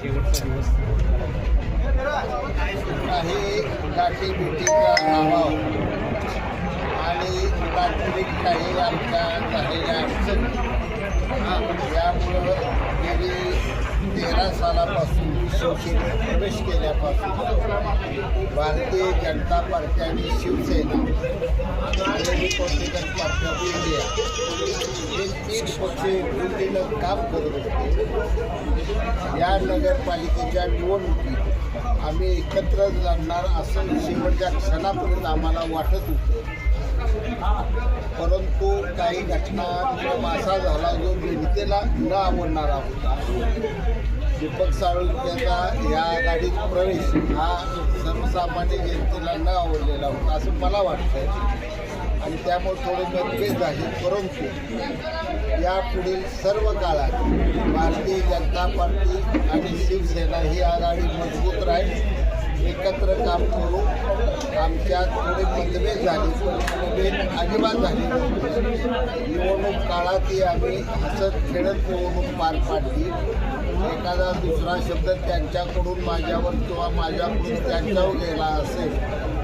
शेवटचा दिवस काही गाठी भेटीचा अभाव आणि तांत्रिक काही आमच्या झालेल्या अडचणी यामुळं गेली 13 सालापासून शिवसेनेत प्रवेश केल्यापासून भारतीय जनता पार्टी आणि Shiv Sena Republican Party of India हे 3 पक्ष एकजुटीनं काम करत होते. या नगरपालिकेच्या निवडणुकीत आम्ही एकत्र लढणार असं शेवटच्या क्षणापर्यंत आम्हाला वाटत होतं. परंतु काही घटनाक्रम असा झाला जो जनतेला न आवडणारा होता. दीपक साळुंखेचा या गाडीत प्रवेश हा सर्वसामान्य जनतेला न आवडलेला होता असं मला वाटतं आणि त्यामुळे थोडे मतभेद झाले. परंतु यापुढील सर्व काळात भारतीय जनता पार्टी आणि शिवसेना ही आघाडी मजबूत राहील. एकत्र काम करू. आमच्यात थोडे मतभेद झाले पण मतभेद अजिबात झाले नव्हते. निवडणूक काळातही आम्ही हसत खेळत निवडणूक पार पाडली. एखादा दुसरा शब्द त्यांच्याकडून माझ्यावर किंवा माझ्याकडून त्यांच्यावर गेला असेल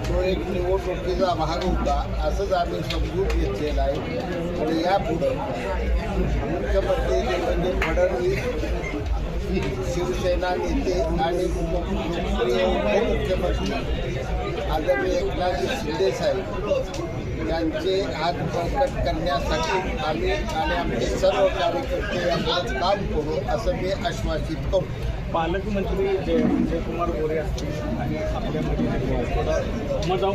तो एक निवडणुकीचा भाग होता असंच आम्ही समजून घेतलेला आहे. आणि यापुढं मुख्यमंत्री देवेंद्र फडणवीस शिवसेना नेते आणि लोकप्रिय उपमुख्यमंत्री आदरणीय एकनाथ शिंदे साहेब यांचे हात बळकट करण्यासाठी आम्ही आणि आमचे सर्व कार्यकर्ते यापुढे काम करू असं मी आश्वासित करतो. पालकमंत्री जयकुमार गोरे असतील आणि आपल्यामध्ये थोडा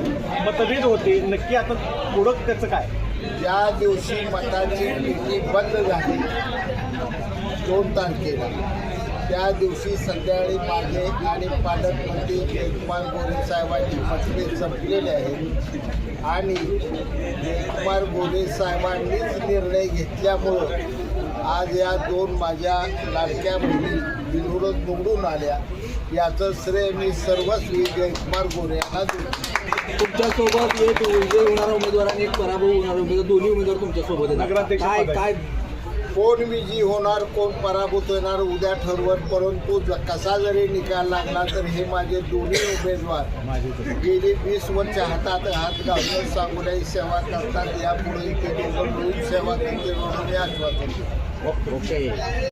मतभेद होते. नक्की आता पुढं त्याचं काय? ज्या दिवशी मताची पेटी बंद झाली 2 तारखेला त्या दिवशी संध्याकाळी माझे आणि पालकमंत्री जयकुमार गोरे साहेबांचे मतभेद संपलेले आहेत आणि जयकुमार गोरे साहेबांनीच निर्णय घेतल्यामुळं आज या 2 माझ्या लाडक्या मुली बिनविरोध निवडून आल्या. याचं श्रेय मी सर्वस्वी जयकुमार गोरे यांना देतो. तुमच्यासोबत एक विजय होणारा उमेदवार आणि एक पराभव होणारा उमेदवार दोन्ही उमेदवार तुमच्यासोबत आहेत. काय काय कोण विजयी होणार कोण पराभूत होणार उद्या ठरवत. परंतु कसा जरी निकाल लागला तर हे माझे दोन्ही उमेदवार गेली 20 वर्ष हातात हात घालून सांगोल्याची सेवा करतात. यापुढे इथे दोघं मिळून सेवा करतील म्हणून मी आश्वासन देतो. ओके.